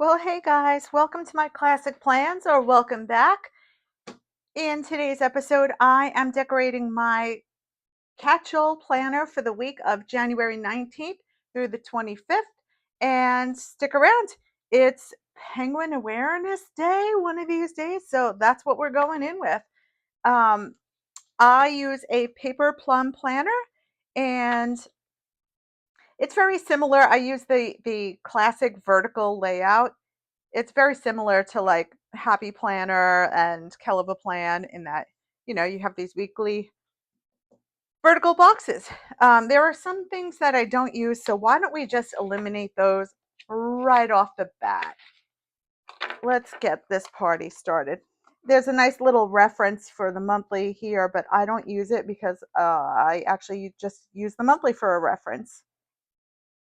Well, hey guys, welcome to my classic plans or welcome back. In today's episode, I am decorating my catch-all planner for the week of January 19th through the 25th. And stick around, it's Penguin Awareness Day one of these days, so that's what we're going in with. Um, I use a paper plum planner and it's very similar. I use the classic vertical layout. It's very similar to like Happy Planner and Keleva Plan in that, you have these weekly vertical boxes. There are some things that I don't use, so why don't we just eliminate those right off the bat? Let's get this party started. There's a nice little reference for the monthly here, but I don't use it because I actually just use the monthly for a reference.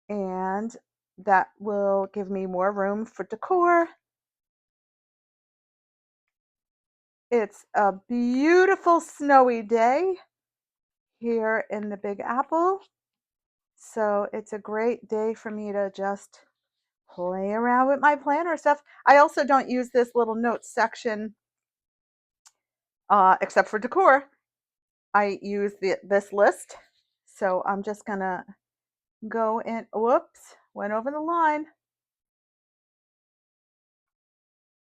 And that will give me more room for decor. It's a beautiful snowy day here in the Big Apple. So it's a great day for me to just play around with my planner stuff. I also don't use this little notes section except for decor. I use this list. So I'm just going to go in. Whoops, went over the line.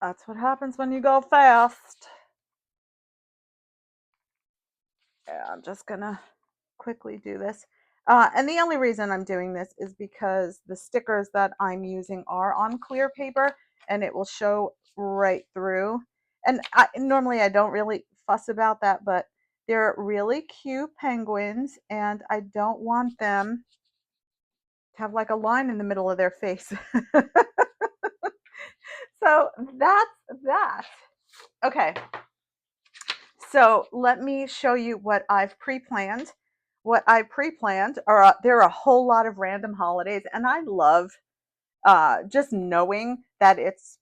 That's what happens when you go fast. Yeah, I'm just going to quickly do this. And the only reason I'm doing this is because the stickers that I'm using are on clear paper and it will show right through. And normally I don't really fuss about that, but they're really cute penguins and I don't want them to have like a line in the middle of their face. So that's that. Okay, so let me show you what I've pre-planned. What I pre-planned are there are a whole lot of random holidays, and I love just knowing that it's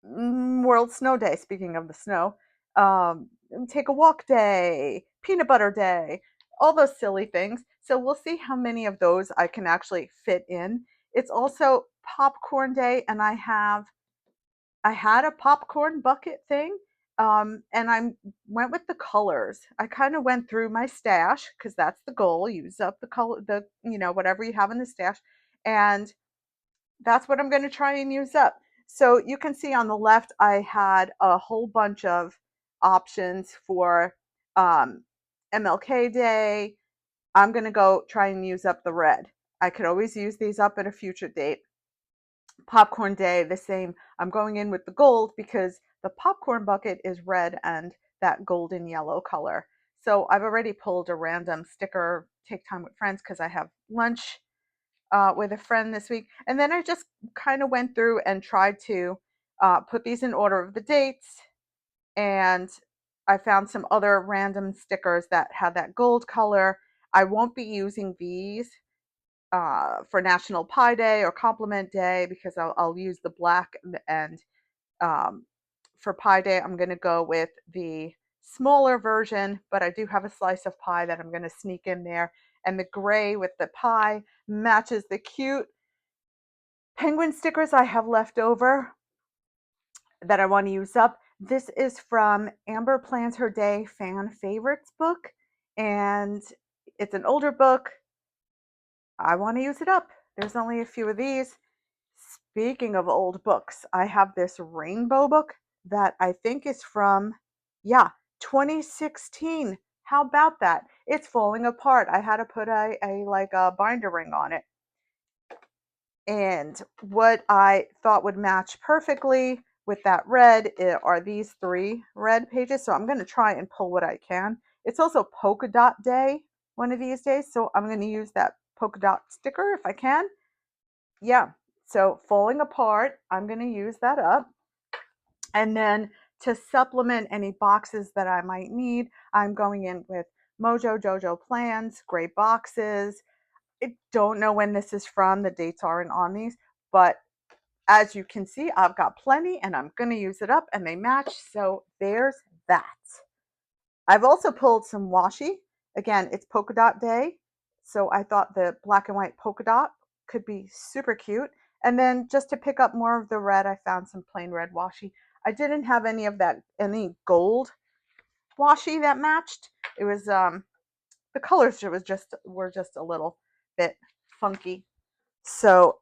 World Snow Day. Speaking of the snow, um, take a walk day, peanut butter day, all those silly things. So we'll see how many of those I can actually fit in. It's also popcorn day, and I had a popcorn bucket thing, and I went with the colors. I kind of went through my stash because that's the goal. Use up the color, whatever you have in the stash, and that's what I'm going to try and use up. So you can see on the left, I had a whole bunch of options for um, MLK Day. I'm going to go try and use up the red. I could always use these up at a future date. Popcorn day, the same. I'm going in with the gold because the popcorn bucket is red and that golden yellow color. So I've already pulled a random sticker, take time with friends, because I have lunch with a friend this week. And then I just kind of went through and tried to put these in order of the dates. And I found some other random stickers that had that gold color. I won't be using these for National Pie Day or Compliment Day because I'll use the black and um, for Pie Day I'm going to go with the smaller version, but I do have a slice of pie that I'm going to sneak in there, and the gray with the pie matches the cute penguin stickers I have left over that I want to use up. This is from Amber Plans Her Day Fan Favorites book, and it's an older book. I want to use it up. There's only a few of these. Speaking of old books, I have this rainbow book that I think is from, yeah, 2016. How about that? It's falling apart. I had to put a like a binder ring on it. And what I thought would match perfectly with that red are these three red pages. So I'm going to try and pull what I can. It's also polka dot day one of these days. So I'm going to use that polka dot sticker if I can. Yeah, so falling apart, I'm going to use that up. And then to supplement any boxes that I might need, I'm going in with Mojo Jojo Plans, gray boxes. I don't know when this is from, the dates aren't on these, but as you can see, I've got plenty and I'm going to use it up and they match. So there's that. I've also pulled some washi. Again, it's polka dot day. So I thought the black and white polka dot could be super cute. And then just to pick up more of the red, I found some plain red washi. I didn't have any of that, any gold washi that matched. It was the colors were just a little bit funky. So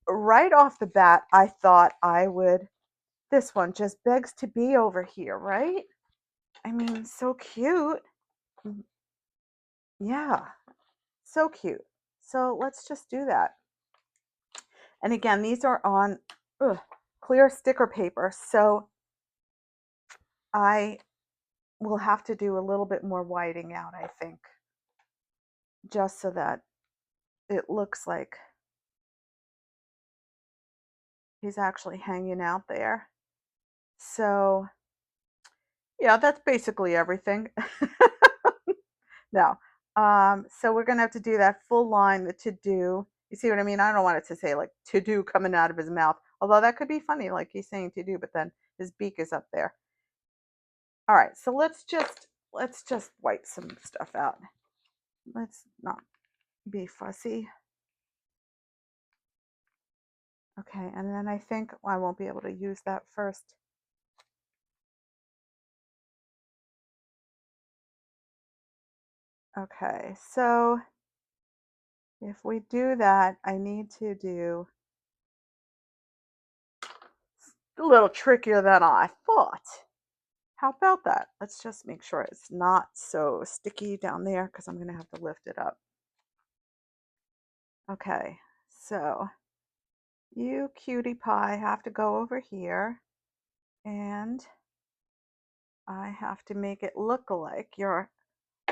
right off the bat, I thought I would, this one just begs to be over here, right? I mean, so cute. Yeah, so cute. So let's just do that. And again, these are on clear sticker paper. So I will have to do a little bit more whiting out, I think, just so that it looks like he's actually hanging out there. So yeah, that's basically everything. No. So we're gonna have to do that full line, the to do. You see what I mean? I don't want it to say like to do coming out of his mouth. Although that could be funny, like he's saying to do, but then his beak is up there. All right, so let's just wipe some stuff out. Let's not be fussy. Okay, and then I think I won't be able to use that first. Okay, so if we do that, I need to do a little trickier than I thought. How about that? Let's just make sure it's not so sticky down there because I'm going to have to lift it up. Okay, so you cutie pie have to go over here and I have to make it look like your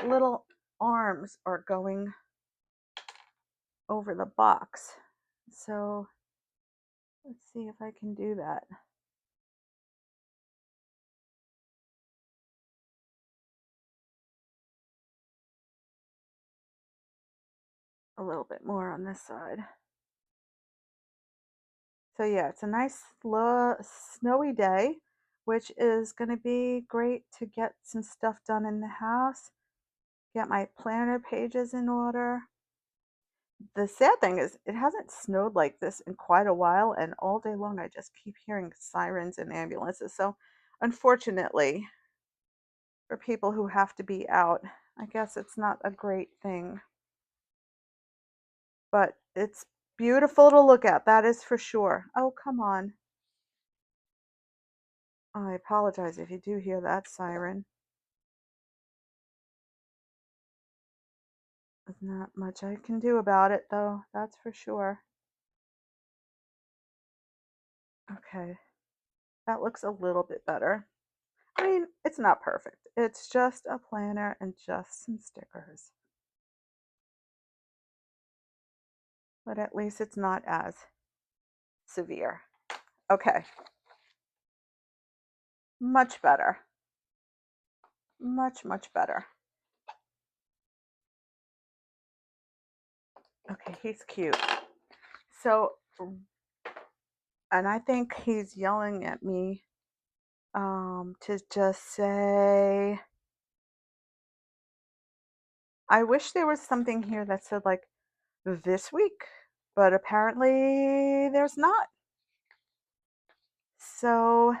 little arms are going over the box. So let's see if I can do that. A little bit more on this side. So yeah, it's a nice snowy day, which is going to be great to get some stuff done in the house, get my planner pages in order. The sad thing is it hasn't snowed like this in quite a while, and all day long I just keep hearing sirens and ambulances. So unfortunately, for people who have to be out, I guess it's not a great thing. But it's beautiful to look at, that is for sure. Oh, come on. I apologize if you do hear that siren. There's not much I can do about it, though, that's for sure. Okay, that looks a little bit better. I mean, it's not perfect. It's just a planner and just some stickers. But at least it's not as severe. Okay, much better. Much, much better. Okay, he's cute. So, and I think he's yelling at me to just say, I wish there was something here that said like this week, but apparently there's not. So,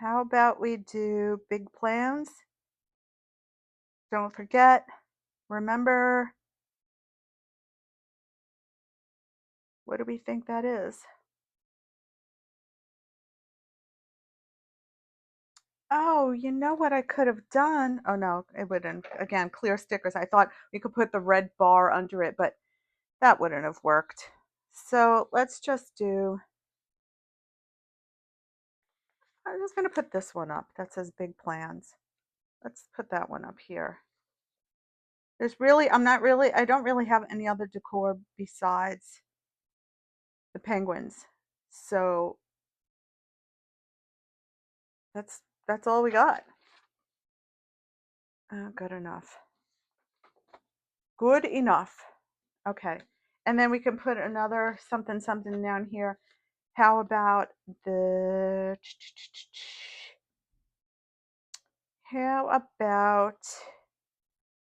how about we do big plans? Don't forget, remember, what do we think that is? Oh, you know what I could have done? Oh no, it wouldn't. Again, clear stickers. I thought we could put the red bar under it, but that wouldn't have worked. So let's just do, I'm just going to put this one up that says big plans. Let's put that one up here. I don't really have any other decor besides the penguins. So that's all we got. Good enough. Good enough. Okay. And then we can put another something something down here. How about the How about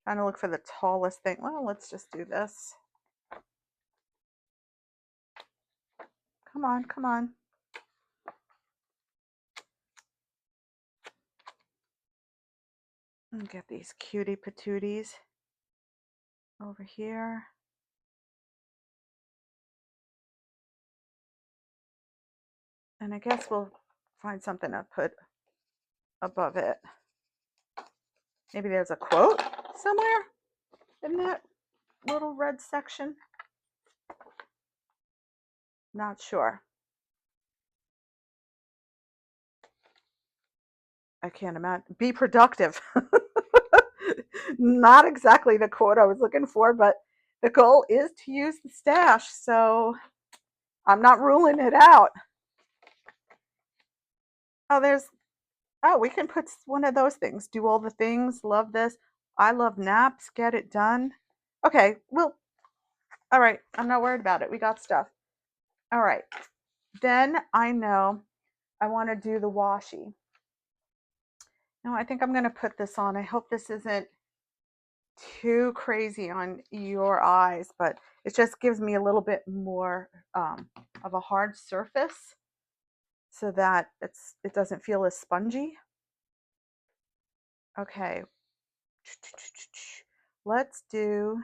trying to look for the tallest thing? Well, let's just do this. Come on, come on. And get these cutie patooties over here. And I guess we'll find something to put above it. Maybe there's a quote somewhere in that little red section. Not sure. I can't imagine. Be productive. Not exactly the quote I was looking for, but the goal is to use the stash. So I'm not ruling it out. Oh, we can put one of those things. Do all the things. Love this. I love naps. Get it done. Okay. Well, all right. I'm not worried about it. We got stuff. All right. Then I know I want to do the washi. Now I think I'm going to put this on. I hope this isn't too crazy on your eyes, but it just gives me a little bit more of a hard surface so that it doesn't feel as spongy. Okay, let's do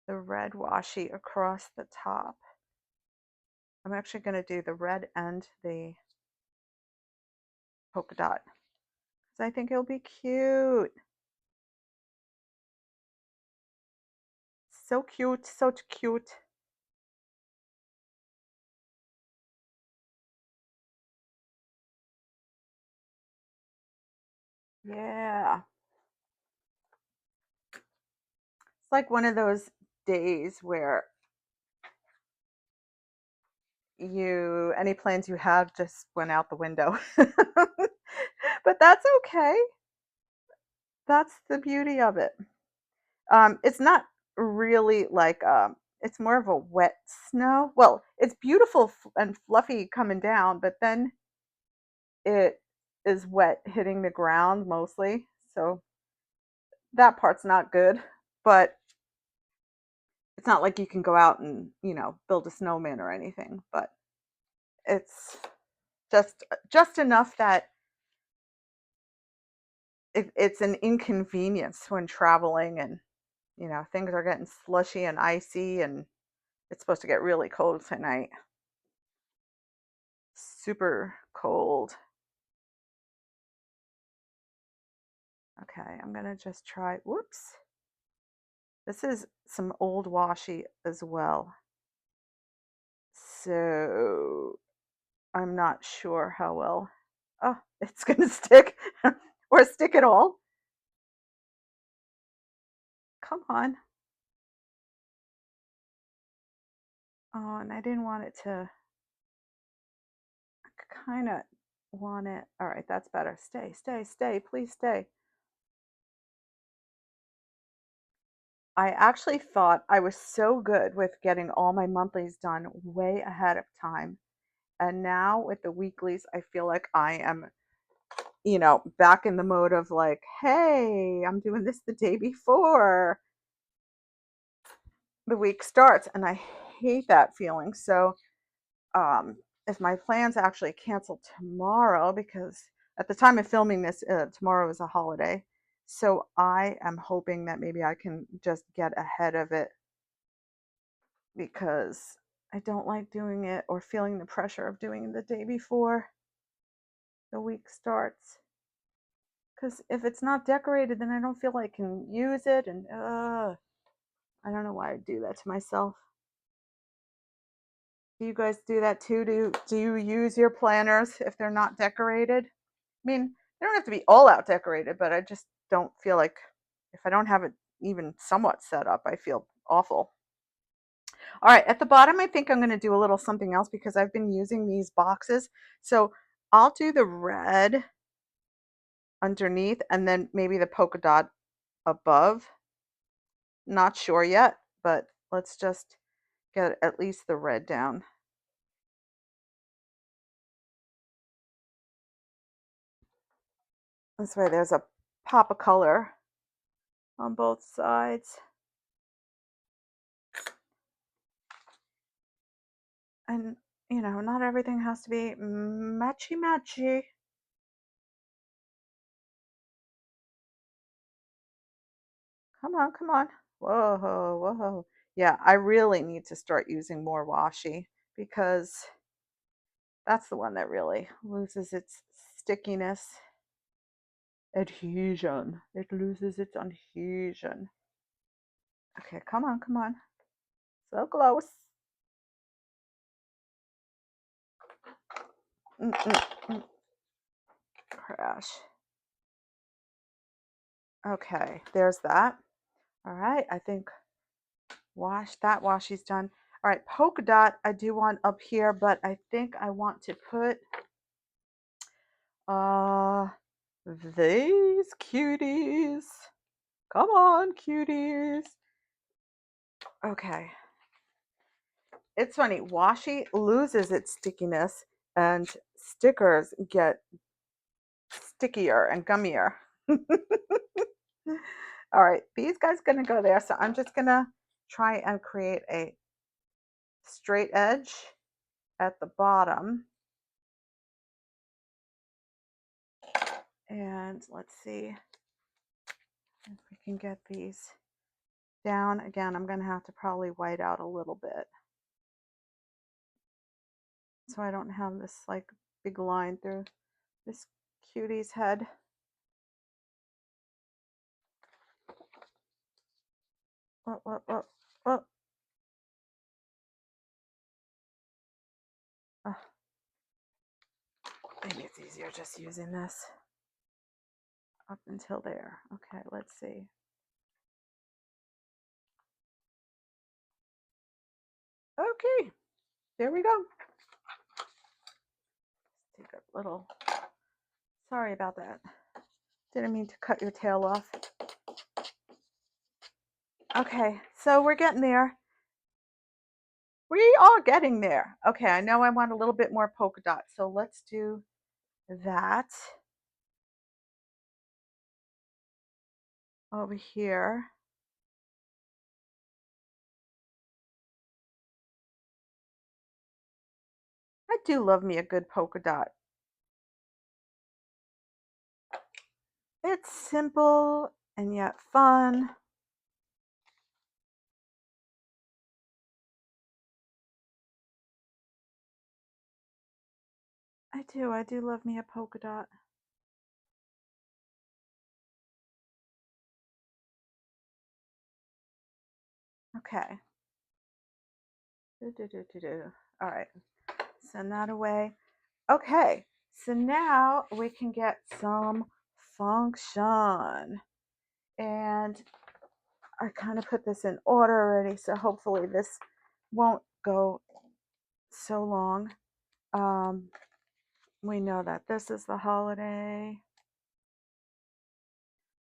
the red washi across the top. I'm actually going to do the red and the polka dot because I think it'll be cute. So cute, so cute. Yeah. It's like one of those days where any plans you have just went out the window. But that's okay. That's the beauty of it. It's not really like it's more of a wet snow. Well, it's beautiful and fluffy coming down, but then it is wet hitting the ground mostly. So that part's not good, but it's not like you can go out and, build a snowman or anything, but it's just enough that it's an inconvenience when traveling and things are getting slushy and icy and it's supposed to get really cold tonight. Super cold. Okay, I'm gonna just try, whoops. This is some old washi as well. So I'm not sure how well, oh, it's gonna stick or stick at all. Come on. Oh, and I didn't want it to, kind of want it. All right, that's better. Stay, stay, stay. Please stay. I actually thought I was so good with getting all my monthlies done way ahead of time. And now with the weeklies, I feel like I am, back in the mode of like, hey, I'm doing this the day before the week starts. And I hate that feeling. So um, if my plans actually cancel tomorrow, because at the time of filming this, tomorrow is a holiday. So I am hoping that maybe I can just get ahead of it because I don't like doing it or feeling the pressure of doing it the day before the week starts. Because if it's not decorated, then I don't feel like I can use it, and I don't know why I do that to myself. Do you guys do that too? Do you use your planners if they're not decorated? I mean, they don't have to be all out decorated, but I just don't feel like if I don't have it even somewhat set up, I feel awful. All right, at the bottom, I think I'm going to do a little something else because I've been using these boxes. So I'll do the red underneath and then maybe the polka dot above. Not sure yet, but let's just get at least the red down. This way there's a pop of color on both sides. And, you know, not everything has to be matchy-matchy. Come on, come on. Whoa, whoa. Yeah, I really need to start using more washi because that's the one that really loses its stickiness. Adhesion. It loses its adhesion. Okay, come on, come on. So close. Mm. Crash. Okay, there's that. All right, I think washi's done. All right, polka dot I do want up here, but I think I want to put uh these cuties. Come on, cuties. Okay. It's funny, washi loses its stickiness and stickers get stickier and gummier. All right, these guys gonna go there. So I'm just gonna try and create a straight edge at the bottom. And let's see if we can get these down. Again, I'm gonna have to probably white out a little bit so I don't have this like big line through this cutie's head. Oh. Oh, maybe it's easier just using this up until there. Okay, let's see. Okay, there we go. Take a little, sorry about that. Didn't mean to cut your tail off. Okay, so we're getting there. We are getting there. Okay, I know I want a little bit more polka dot, so let's do that over here. I do love me a good polka dot. It's simple and yet fun. I do love me a polka dot. Okay. All right, send that away. Okay, so now we can get some function. And I kind of put this in order already, so hopefully this won't go so long. We know that this is the holiday.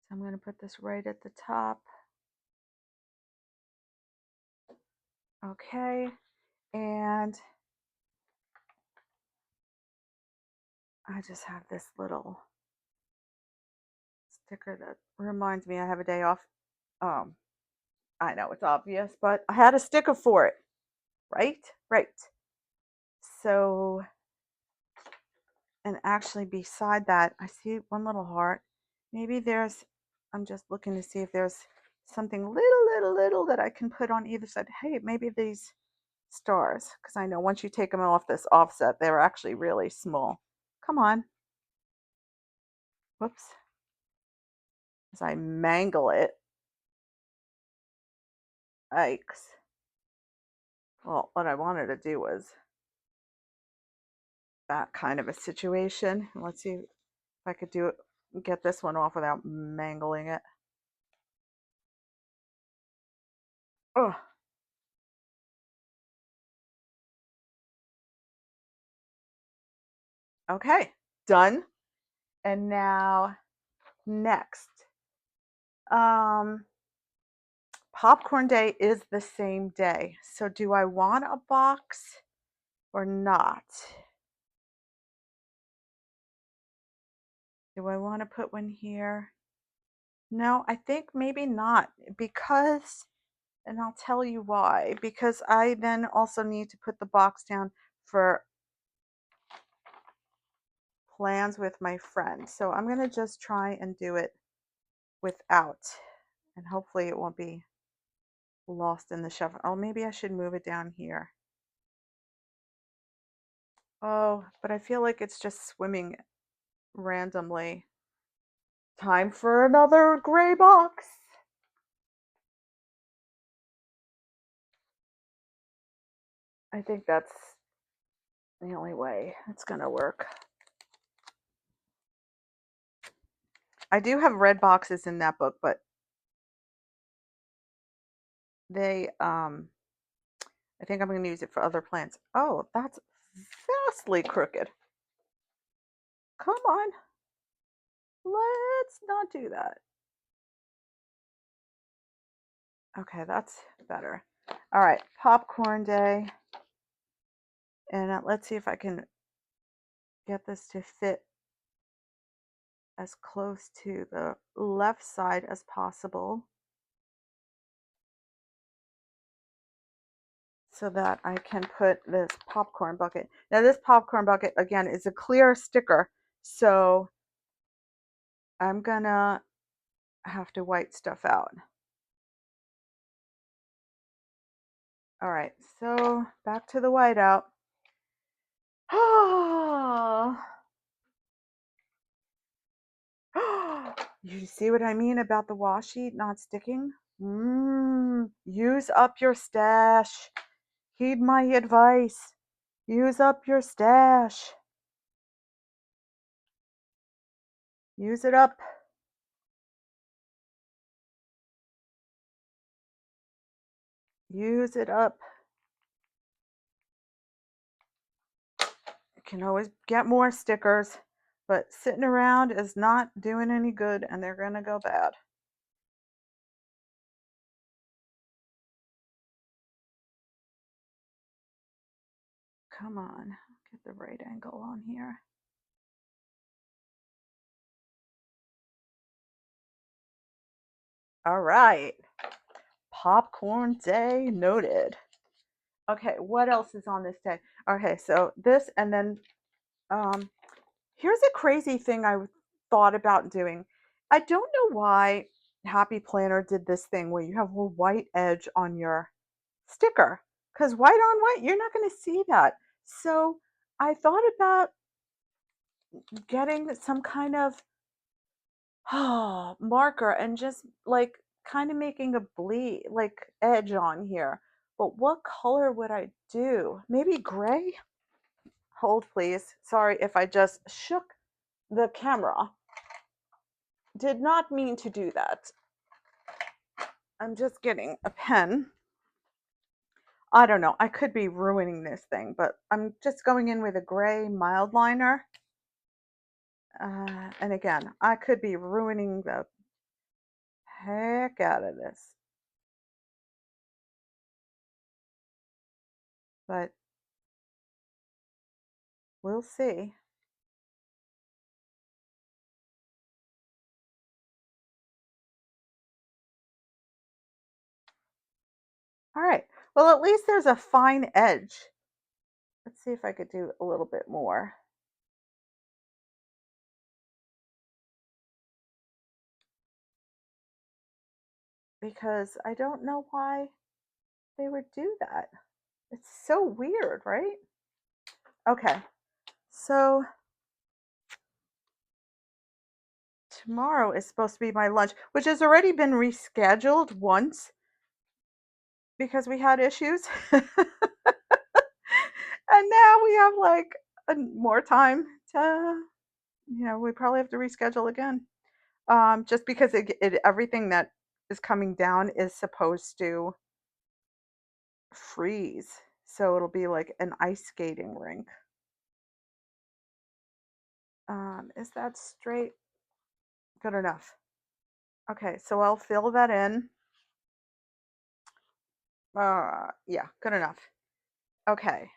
So I'm going to put this right at the top. Okay, and I just have this little sticker that reminds me I have a day off. I know it's obvious, but I had a sticker for it, right? Right. So, and actually beside that, I see one little heart. Maybe there's, I'm just looking to see if there's something little that I can put on either side. Hey, maybe these stars, because I know once you take them off this offset, they're actually really small. Come on. Whoops. As I mangle it. Yikes. Well, what I wanted to do was that kind of a situation. Let's see if I could do it, get this one off without mangling it. Oh, okay, done. And now next, um, popcorn day is the same day. So do I want a box or not? Do I want to put one here? No, I think maybe not because, and I'll tell you why, because I then also need to put the box down for plans with my friend. So I'm going to just try and do it without, and hopefully it won't be lost in the shuffle. Oh, maybe I should move it down here. Oh, but I feel like it's just swimming randomly. Time for another gray box. I think that's the only way it's going to work. I do have red boxes in that book, but they, I think I'm going to use it for other plants. Oh, that's vastly crooked. Come on. Let's not do that. Okay, that's better. All right, popcorn day. And let's see if I can get this to fit as close to the left side as possible so that I can put this popcorn bucket. Now this popcorn bucket, again, is a clear sticker, so I'm gonna have to white stuff out. All right, so back to the whiteout. You see what I mean about the washi not sticking? Use up your stash. Heed my advice. Use up your stash. Use it up. Use it up. You can always get more stickers, but sitting around is not doing any good and they're going to go bad. Come on, get the right angle on here. All right. Popcorn day noted. Okay, what else is on this day? Okay, so this, and then here's a crazy thing I thought about doing. I don't know why Happy Planner did this thing where you have a white edge on your sticker, because white on white, you're not going to see that. So I thought about getting some kind of marker and just like kind of making a bleed like edge on here. But what color would I do? Maybe gray? Hold please. Sorry if I just shook the camera. Did not mean to do that. I'm just getting a pen. I don't know. I could be ruining this thing, but I'm just going in with a gray mild liner. And again, I could be ruining the heck out of this. But we'll see. All right. Well, at least there's a fine edge. Let's see if I could do a little bit more. Because I don't know why they would do that. It's so weird, right? Okay. So tomorrow is supposed to be my lunch, which has already been rescheduled once because we had issues. And now we have like more time to, we probably have to reschedule again. Just because everything that is coming down is supposed to freeze. So it'll be like an ice skating rink. Is that straight? Good enough. Okay, so I'll fill that in. Yeah, good enough. Okay.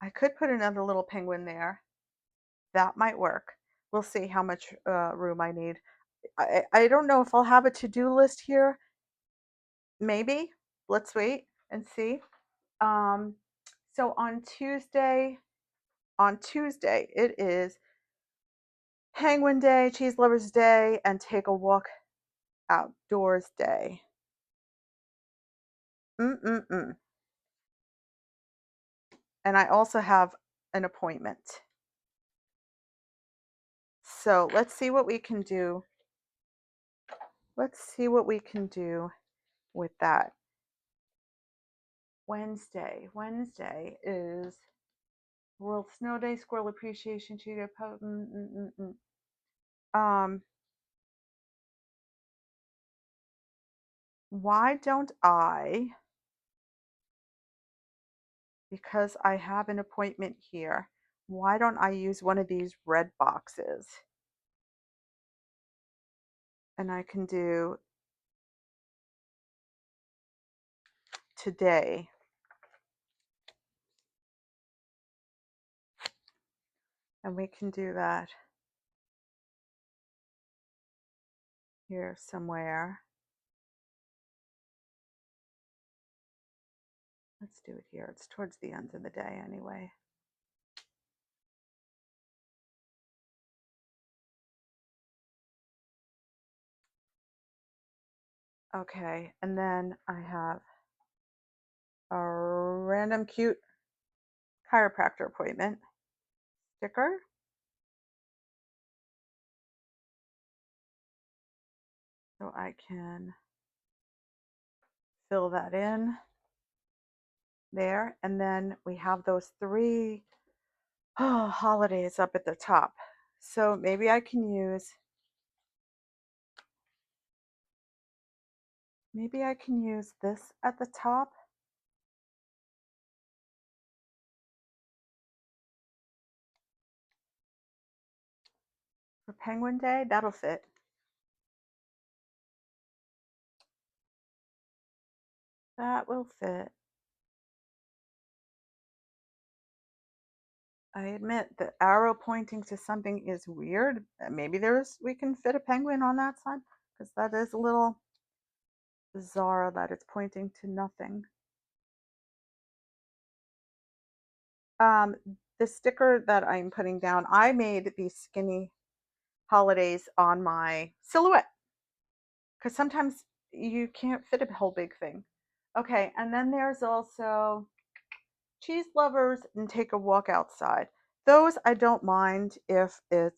I could put another little penguin there. That might work. We'll see how much room I need. I don't know if I'll have a to-do list here. Maybe. Let's wait and see. Um, so on Tuesday, it is Penguin Day, Cheese Lovers Day, and Take a Walk Outdoors Day. Mm-mm-mm. And I also have an appointment. So let's see what we can do. Let's see what we can do with that. Wednesday is World Snow Day, Squirrel Appreciation Cheetah. Um, why don't I, because I have an appointment here, why don't I use one of these red boxes? And I can do today. And we can do that here somewhere. Let's do it here. It's towards the end of the day anyway. Okay, and then I have a random cute chiropractor appointment sticker. So I can fill that in there. And then we have those three holidays up at the top. So maybe I can use this at the top. For Penguin Day, that'll fit. That will fit. I admit the arrow pointing to something is weird. Maybe we can fit a penguin on that side, because that is a little bizarre that it's pointing to nothing. Um, the sticker that I'm putting down, I made these skinny holidays on my silhouette, because sometimes you can't fit a whole big thing. Okay, and then there's also Cheese Lovers and Take a Walk Outside. Those I don't mind if they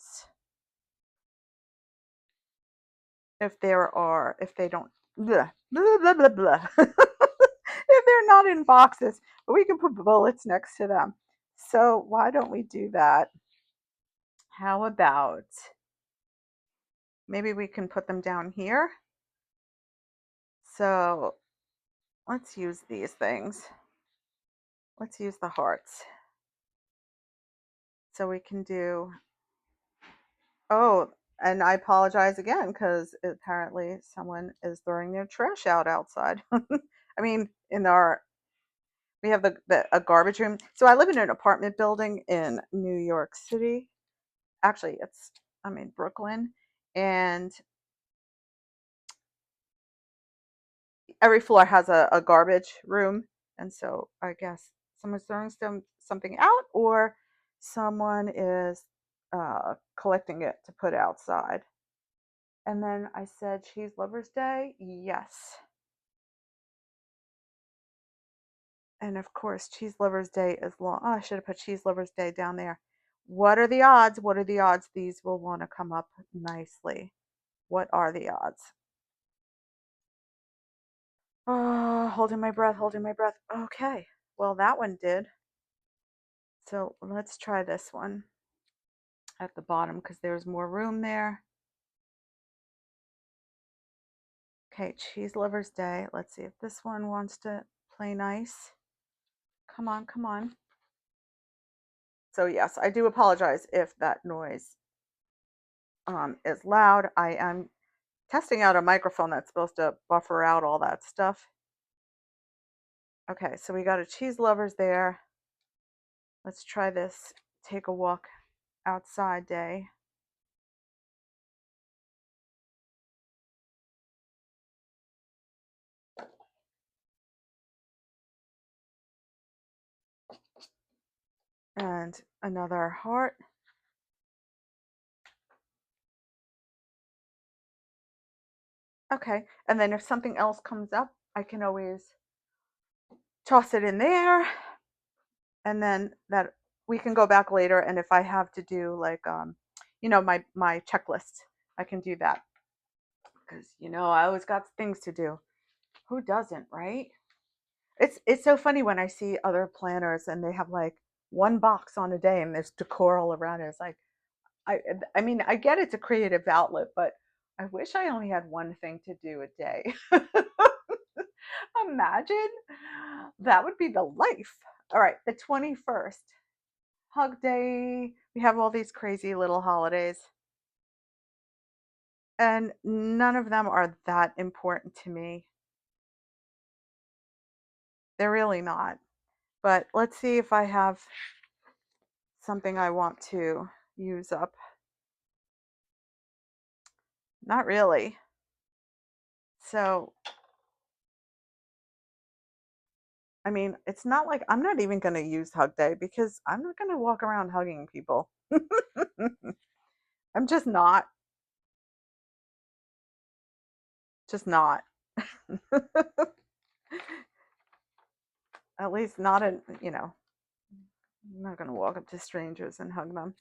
don't, blah, blah, blah, blah, blah. If they're not in boxes, but we can put bullets next to them. So why don't we do that? How about maybe we can put them down here? So let's use these things. Let's use the hearts. So we can do, oh, and I apologize again because apparently someone is throwing their trash out outside. I mean, we have a garbage room. So I live in an apartment building in New York City. Actually, I'm in Brooklyn, and every floor has a garbage room. And so I guess someone's throwing something out, or someone is collecting it to put outside. And then I said Cheese Lovers Day. Yes. And of course, Cheese Lovers Day is long. Oh, I should have put Cheese Lovers Day down there. What are the odds? What are the odds these will want to come up nicely? What are the odds? Oh, holding my breath, holding my breath. Okay. Well, that one did. So let's try this one at the bottom because there's more room there. Okay, Cheese Lovers Day. Let's see if this one wants to play nice. Come on, come on. So yes, I do apologize if that noise is loud. I am testing out a microphone that's supposed to buffer out all that stuff. Okay, so we got a Cheese Lovers there. Let's try this Take a Walk outside day. And another heart. Okay, and then if something else comes up, I can always toss it in there, and then that we can go back later. And if I have to do like my checklist, I can do that because I always got things to do. Who doesn't, right? It's so funny when I see other planners and they have like one box on a day and there's decor all around it. It's like I I mean I get it's a creative outlet, but I wish I only had one thing to do a day. Imagine that would be the life. All right, the 21st, hug day. We have all these crazy little holidays, and none of them are that important to me. They're really not. But let's see if I have something I want to use up. Not really. So, I mean, it's not like I'm not even going to use hug day because I'm not going to walk around hugging people. I'm just not. Just not. At least not I'm not going to walk up to strangers and hug them.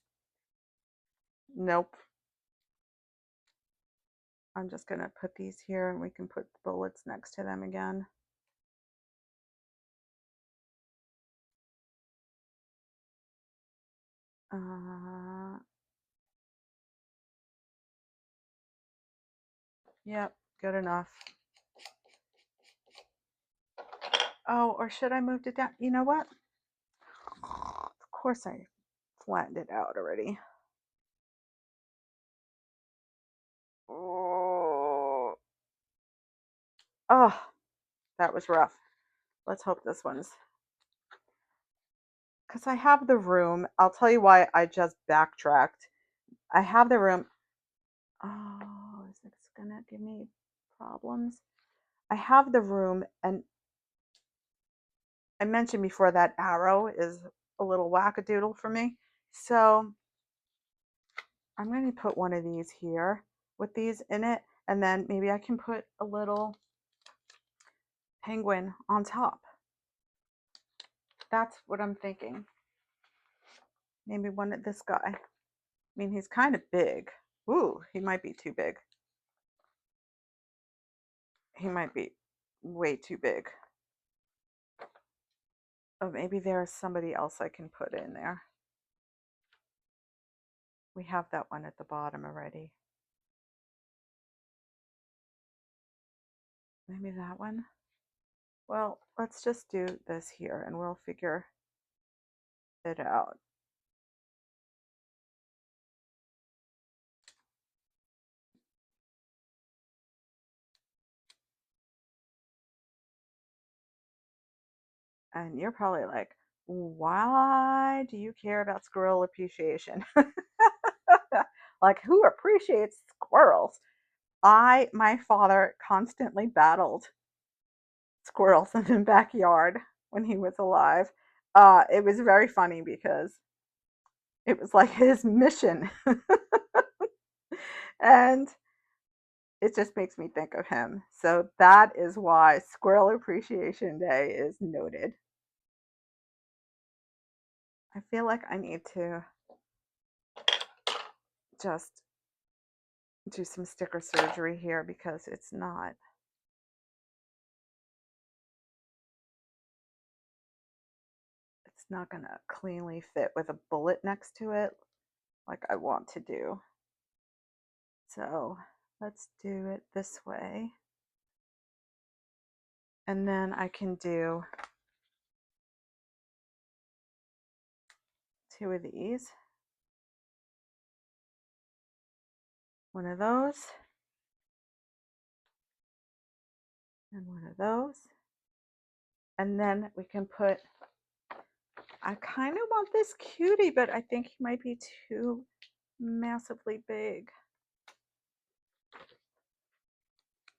Nope. I'm just going to put these here and we can put the bullets next to them again. Yep, good enough. Oh, or should I move it down? You know what? Of course I flattened it out already. Oh, that was rough. Let's hope this one's, because I have the room. I'll tell you why I just backtracked. I have the room. Oh, is this gonna give me problems? I have the room, and I mentioned before that arrow is a little wackadoodle for me. So I'm going to put one of these here with these in it, and then maybe I can put a little penguin on top. That's what I'm thinking. Maybe one of this guy. I mean, he's kind of big. Ooh, he might be too big. He might be way too big. Oh, maybe there's somebody else I can put in there. We have that one at the bottom already. Maybe that one. Well, let's just do this here and we'll figure it out. And you're probably like, why do you care about squirrel appreciation? Like, who appreciates squirrels? My father constantly battled squirrels in the backyard when he was alive. It was very funny because it was like his mission. And it just makes me think of him. So that is why Squirrel Appreciation Day is noted. I feel like I need to just do some sticker surgery here because it's not going to cleanly fit with a bullet next to it like I want to do. So let's do it this way. And then I can do two of these. One of those. And one of those. And then we can put I kind of want this cutie, but I think he might be too massively big.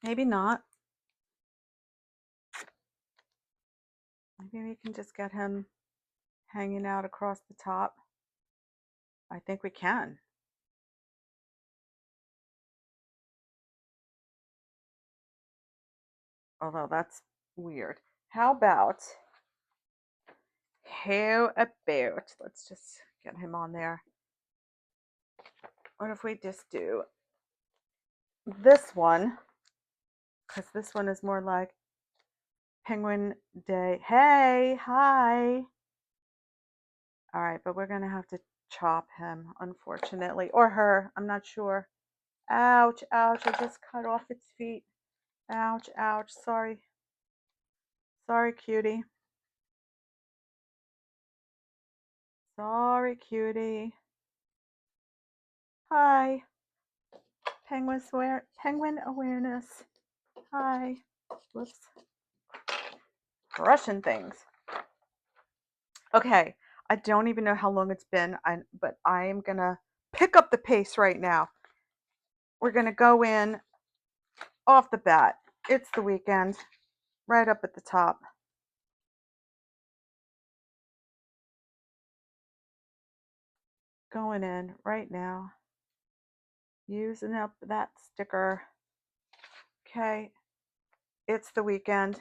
Maybe not. Maybe we can just get him hanging out across the top. I think we can. Although that's weird. How about, let's just get him on there. What if we just do this one? Because this one is more like Penguin Day. Hey, hi. All right, but we're going to have to chop him, unfortunately. Or her, I'm not sure. Ouch, ouch, I just cut off its feet. Ouch, ouch, sorry. Sorry, cutie. Sorry, cutie. Hi. Penguin awareness. Hi. Whoops. Crushing things. Okay, I don't even know how long it's been, but I am going to pick up the pace right now. We're going to go in off the bat. It's the weekend, right up at the top. Going in right now. Using up that sticker. Okay, it's the weekend.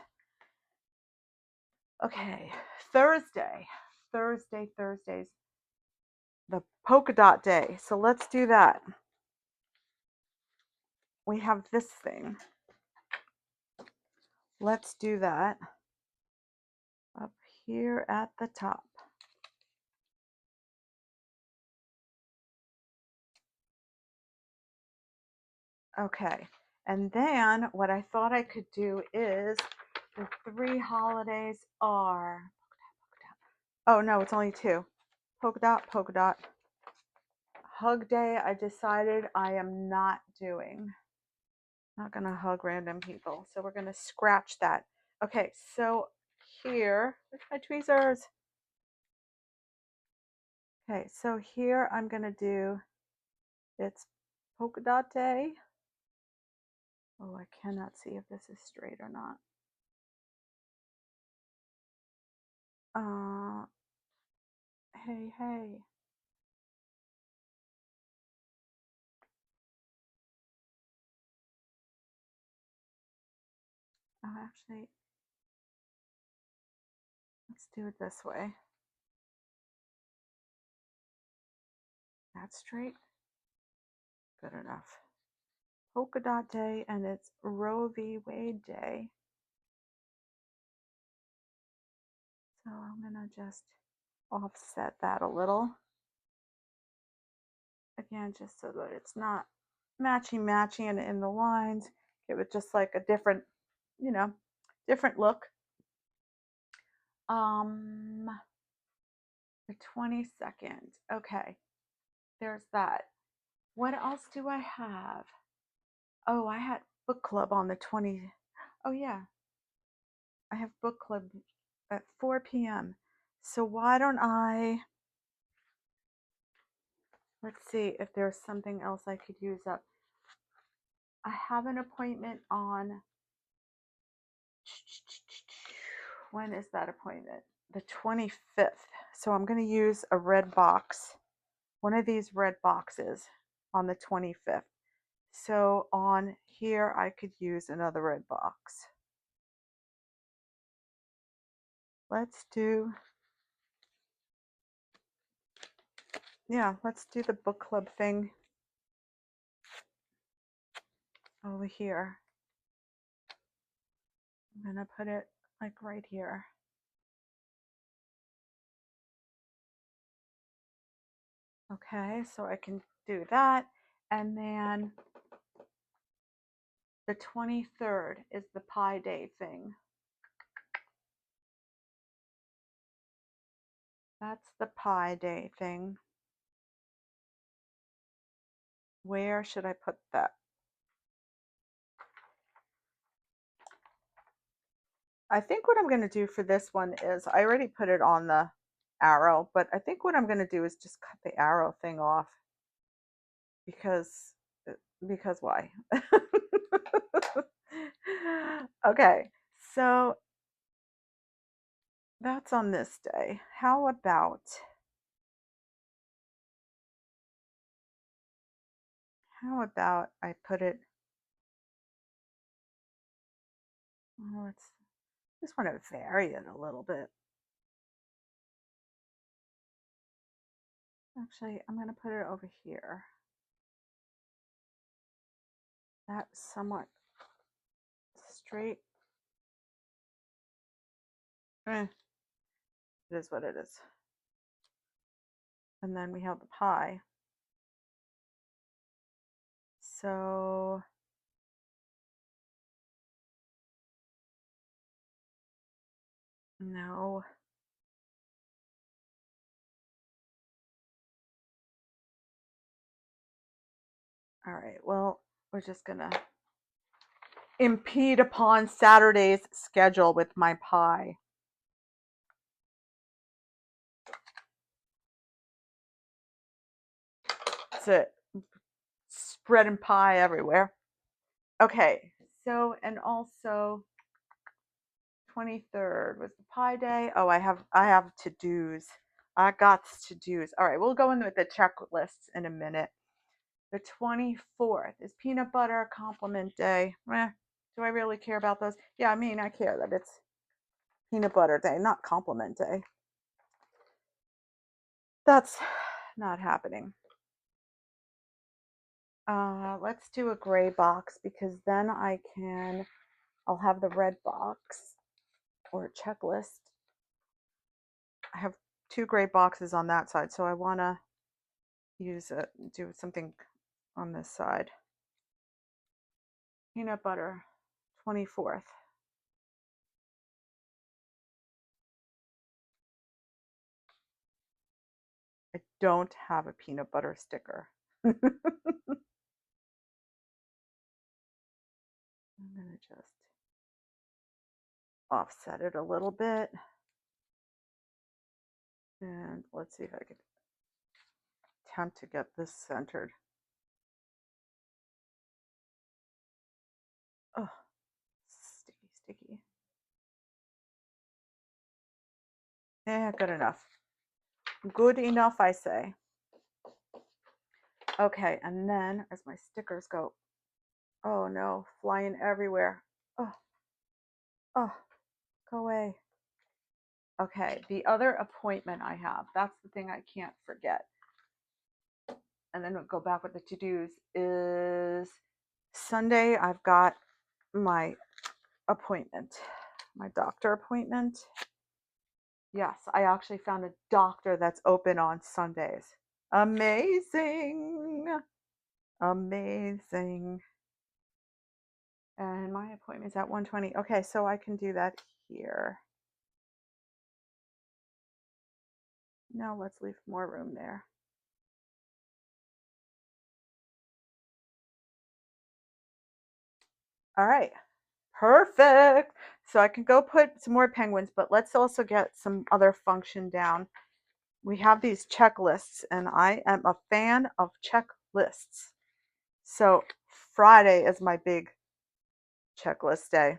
Okay, Thursdays, the polka dot day. So let's do that. We have this thing. Let's do that up here at the top. Okay, and then what I thought I could do is the 3 holidays are, oh no, it's only 2. Polka dot, polka dot. Hug day, I decided I am not doing. Not gonna hug random people, so we're gonna scratch that. Okay, so here, where's my tweezers? Okay, so here I'm gonna do, it's polka dot day. Oh, I cannot see if this is straight or not. Hey, hey. Oh, actually, let's do it this way. That's straight. Good enough. Polka dot day, and it's Roe v. Wade day. So I'm gonna just offset that a little. Again, just so that it's not matching in the lines. Give it just like a different, different look. The 22nd. Okay, there's that. What else do I have? Oh, I had book club on the 20. Oh yeah, I have book club at 4 p.m. So why don't let's see if there's something else I could use up. I have an appointment on, when is that appointment? The 25th. So I'm going to use a red box, one of these red boxes on the 25th. So on here, I could use another red box. Let's do, let's do the book club thing over here. I'm going to put it like right here. Okay, so I can do that. And then the 23rd is the Pi Day thing. That's the Pi Day thing. Where should I put that? I think what I'm going to do for this one is I already put it on the arrow, but I think what I'm going to do is just cut the arrow thing off because uh, because why? Okay, so that's on this day. How about I put it, oh, let's just want to vary it a little bit. Actually, I'm going to put it over here. That's somewhat straight. It is what it is. And then we have the pie. So no. All right. Well, we're just gonna impede upon Saturday's schedule with my pie. That's it. Spreading pie everywhere. Okay. So and also 23rd was the pie day. Oh, I have to-dos. I got to-dos. All right, we'll go in with the checklists in a minute. The 24th is peanut butter compliment day. Do I really care about those? Yeah, I mean, I care that it's peanut butter day, not compliment day. That's not happening. Let's do a gray box because then I'll have the red box or checklist. I have two gray boxes on that side, so I want to do something on this side. Peanut butter, 24th. I don't have a peanut butter sticker. I'm going to just offset it a little bit. And let's see if I can attempt to get this centered. Oh, sticky, sticky. Yeah, good enough. Good enough, I say. Okay, and then as my stickers go, oh no, flying everywhere. Oh, oh, go away. Okay, the other appointment I have, that's the thing I can't forget. And then we'll go back with the to-dos is Sunday, I've got my appointment, my doctor appointment. Yes, I actually found a doctor that's open on Sundays. Amazing. Amazing. And my appointment's at 1:20. Okay, so I can do that here. Now let's leave more room there. All right. Perfect. So I can go put some more penguins, but let's also get some other function down. We have these checklists, and I am a fan of checklists. So Friday is my big checklist day.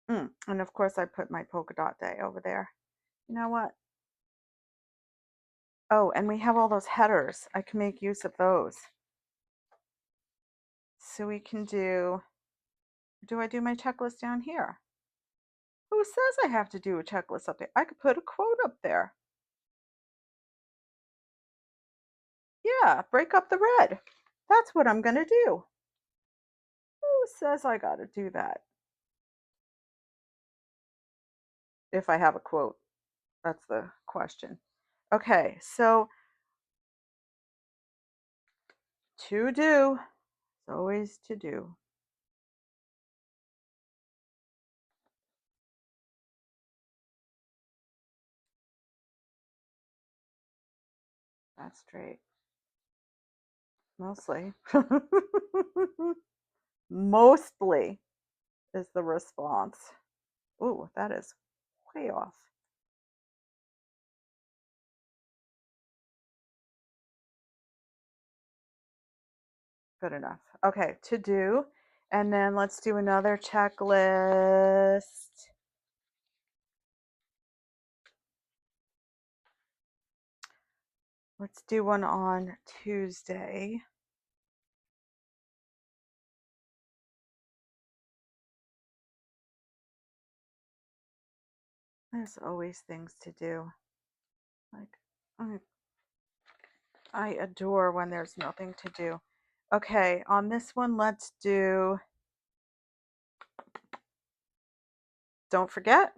And of course, I put my polka dot day over there. You know what? Oh, and we have all those headers. I can make use of those. So we can do I do my checklist down here? Who says I have to do a checklist up there? I could put a quote up there. Yeah, break up the red. That's what I'm going to do. Who says I got to do that? If I have a quote, that's the question. Okay, so to do, it's always to do. That's straight. Mostly. Mostly is the response. Ooh, that is way off. Good enough. Okay, to do. And then let's do another checklist. Let's do one on Tuesday. There's always things to do. Like, I adore when there's nothing to do. Okay, on this one, let's do, don't forget.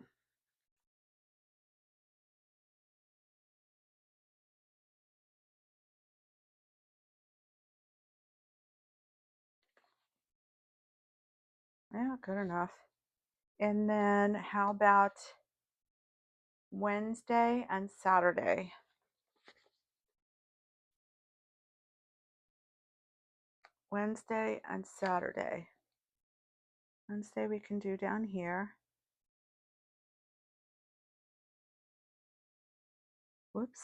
Yeah, good enough. And then how about Wednesday and Saturday? Wednesday and Saturday. Wednesday we can do down here. Whoops.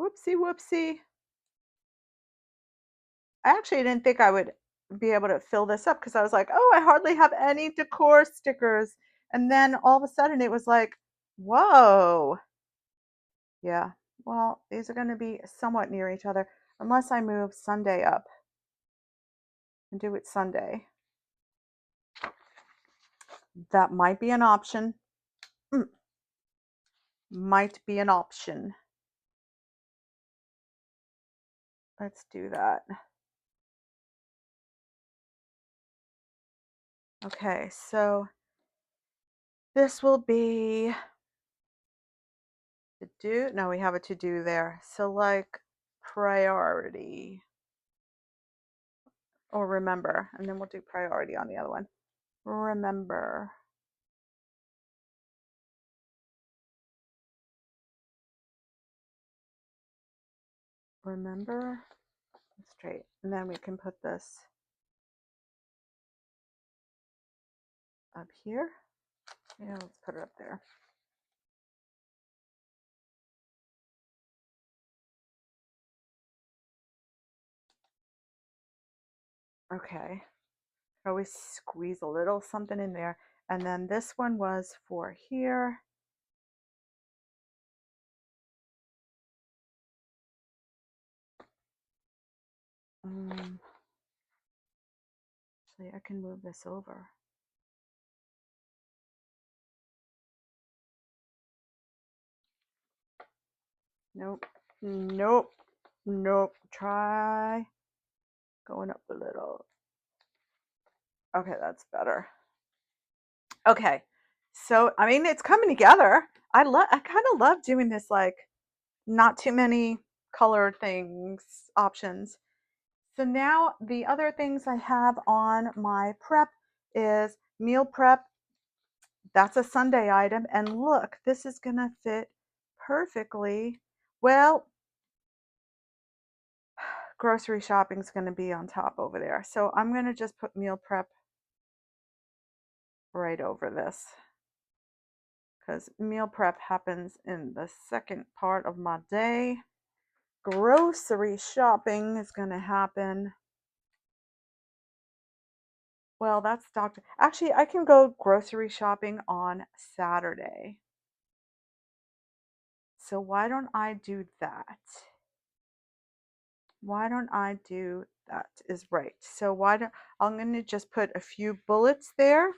Whoopsie, whoopsie. I actually didn't think I would be able to fill this up because I was like, oh, I hardly have any decor stickers. And then all of a sudden it was like, whoa. Yeah. Well, these are going to be somewhat near each other unless I move Sunday up and do it Sunday. That might be an option. Might be an option. Let's do that. Okay, so this will be to do. No, we have a to do there. So like priority or remember, and then we'll do priority on the other one. Remember. Remember straight. And then we can put this up here. Yeah, let's put it up there. Okay. Always squeeze a little something in there. And then this one was for here. Actually, I can move this over. Nope. Nope. Nope. Try going up a little. Okay, that's better. Okay. So, I mean, it's coming together. I kind of love doing this, like, not too many color things, options. So now the other things I have on my prep is meal prep. That's a Sunday item. And look, this is going to fit perfectly. Well, grocery shopping is going to be on top over there. So I'm going to just put meal prep right over this because meal prep happens in the second part of my day. Grocery shopping is going to happen. Well, that's doctor. Actually, I can go grocery shopping on Saturday. So why don't I do that? Why don't I do that is right. So why don't I'm going to just put a few bullets there.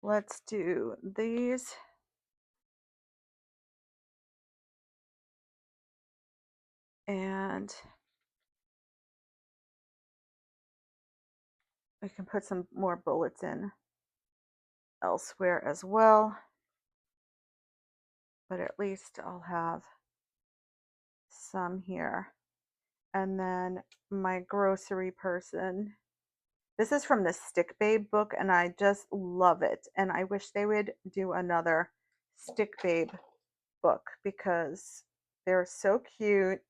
Let's do these. And we can put some more bullets in elsewhere as well. But at least I'll have some here. And then my grocery person. This is from the Stick Babe book, and I just love it. And I wish they would do another Stick Babe book because they're so cute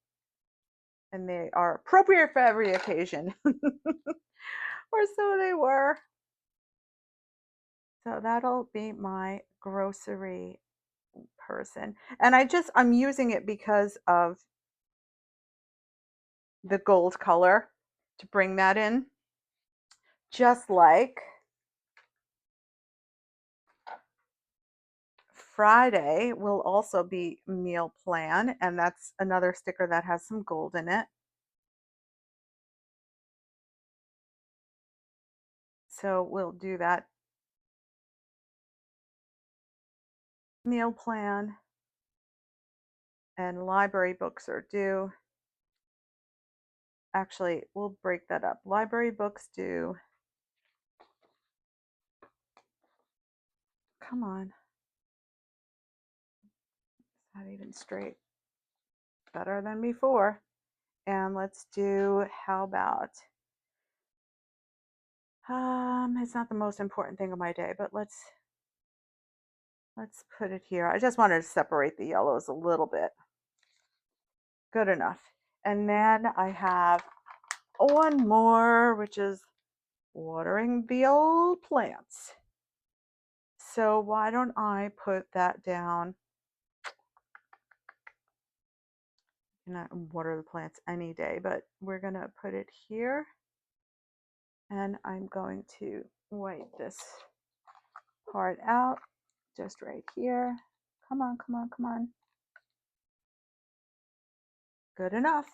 and they are appropriate for every occasion. Or so they were. So that'll be my grocery person. And I'm using it because of the gold color to bring that in. Just like Friday will also be meal plan, and that's another sticker that has some gold in it. So we'll do that meal plan, and library books are due. Actually, we'll break that up. Library books due. Come on. Not even straight. Better than before. And let's do, how about, it's not the most important thing of my day, but let's put it here. I just wanted to separate the yellows a little bit. Good enough. And then I have one more, which is watering the old plants. So why don't I put that down? You can water the plants any day, but we're going to put it here. And I'm going to wipe this part out just right here. Come on, come on, come on. Good enough.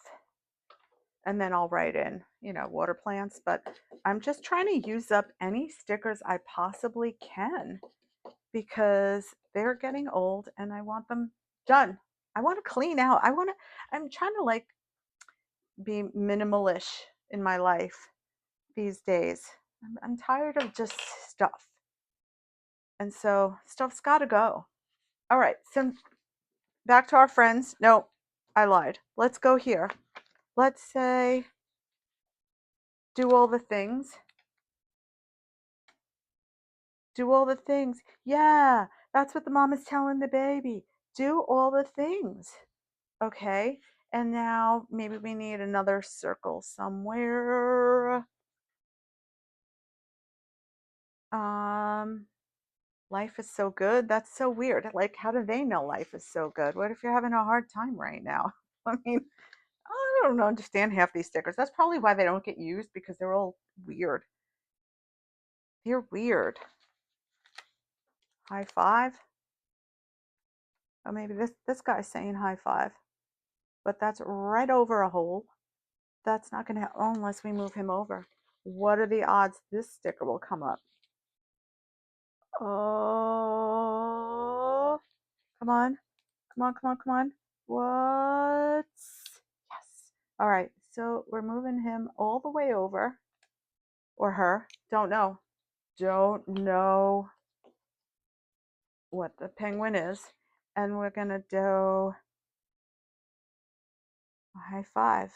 And then I'll write in, water plants, but I'm just trying to use up any stickers I possibly can because they're getting old and I want them done. I want to clean out. I'm trying to like be minimalish in my life these days. I'm tired of just stuff. And so stuff's got to go. All right. So back to our friends. No, I lied. Let's go here. Let's say do all the things. Do all the things. Yeah, that's what the mom is telling the baby. Do all the things. Okay. And now maybe we need another circle somewhere. Um, life is so good. That's so weird. Like, how do they know life is so good? What if you're having a hard time right now? I mean, I don't understand half these stickers. That's probably why they don't get used because they're all weird. They're weird. High five. Oh, maybe this guy's saying high five, but that's right over a hole. That's not going to happen unless we move him over. What are the odds this sticker will come up? Oh, come on. Come on, come on, come on. What? Yes. All right. So we're moving him all the way over. Or her. Don't know. Don't know what the penguin is. And we're going to do a high five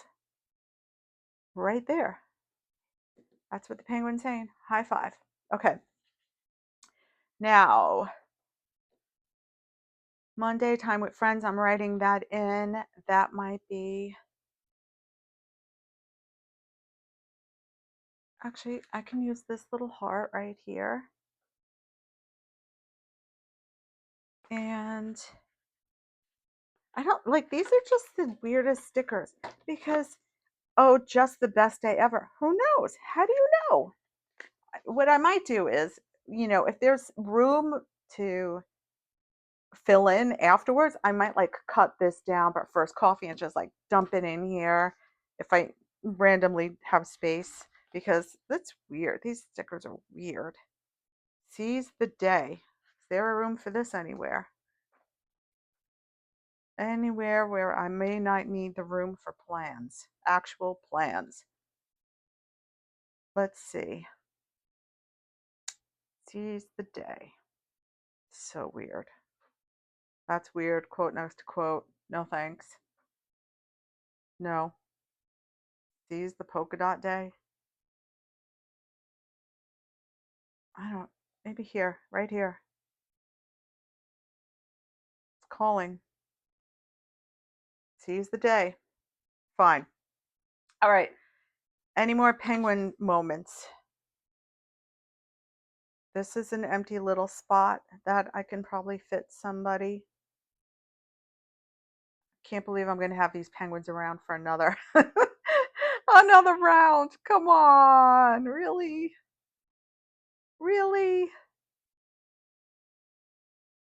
right there. That's what the penguin's saying. High five. Okay. Now, Monday, time with friends. I'm writing that in. That might be. Actually, I can use this little heart right here. And I don't like, these are just the weirdest stickers because, oh, just the best day ever. Who knows? How do you know? What I might do is, if there's room to fill in afterwards, I might like cut this down, but first coffee and just like dump it in here if I randomly have space because that's weird. These stickers are weird. Seize the day. Is there a room for this anywhere? Anywhere where I may not need the room for plans, actual plans. Let's see. Seize the day. So weird. That's weird. Quote next to quote. No thanks. No. Seize the polka dot day. I don't. Maybe here. Right here. It's calling. Seize the day. Fine. All right. Any more penguin moments? This is an empty little spot that I can probably fit somebody. Can't believe I'm gonna have these penguins around for another another round. Come on, really? Really?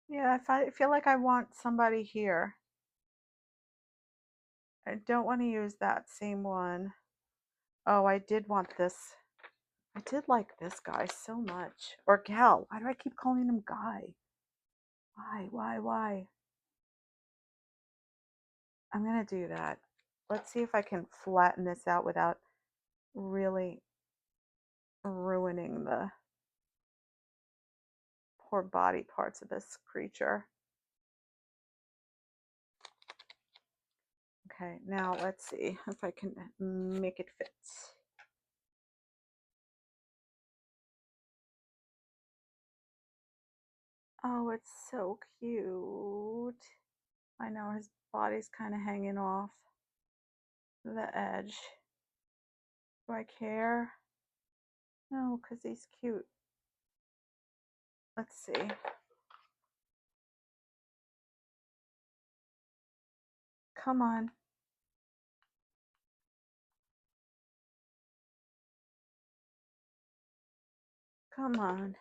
Yeah, if I feel like I want somebody here. I don't want to use that same one. Oh, I did want this. I did like this guy so much. Or gal. Why do I keep calling him guy? Why? I'm gonna do that. Let's see if I can flatten this out without really ruining the poor body parts of this creature. Okay, now let's see if I can make it fit. Oh, it's so cute. I know his body's kind of hanging off the edge. Do I care? No, because he's cute. Let's see. Come on. Come on.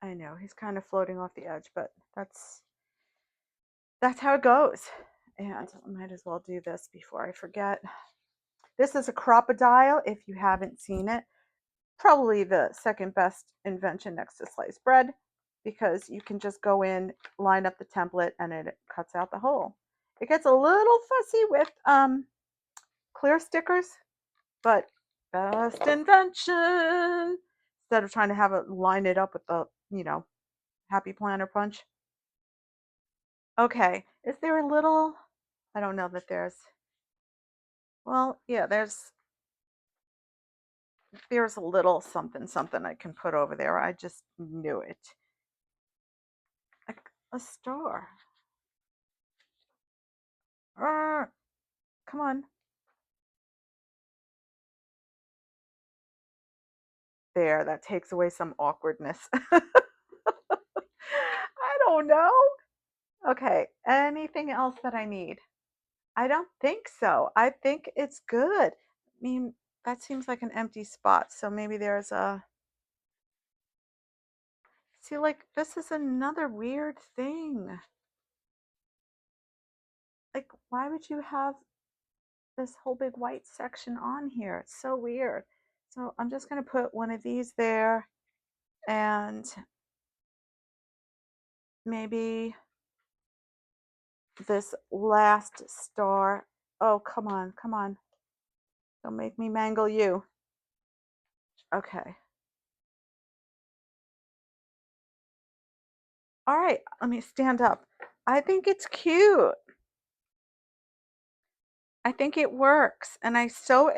I know he's kind of floating off the edge, but that's how it goes. And I might as well do this before I forget. This is a crocodile if you haven't seen it. Probably the second best invention next to sliced bread because you can just go in, line up the template, and it cuts out the hole. It gets a little fussy with clear stickers, but best invention. Instead of trying to have it line it up with the, Happy Planner punch. Okay, is there a little, I don't know that well, yeah, there's a little something something I can put over there. I just knew it. A star. Come on. There, that takes away some awkwardness. I don't know. Okay, anything else that I need? I don't think so. I think it's good. I mean, that seems like an empty spot. So maybe there's a. See, like, this is another weird thing. Like, why would you have this whole big white section on here? It's so weird. So I'm just going to put one of these there and maybe this last star. Oh, come on, come on. Don't make me mangle you. Okay. All right, let me stand up. I think it's cute. I think it works. And I so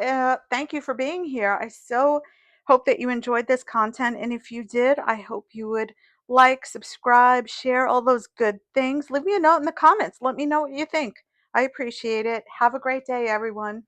thank you for being here. I so hope that you enjoyed this content. And if you did, I hope you would like, subscribe, share all those good things. Leave me a note in the comments. Let me know what you think. I appreciate it. Have a great day, everyone.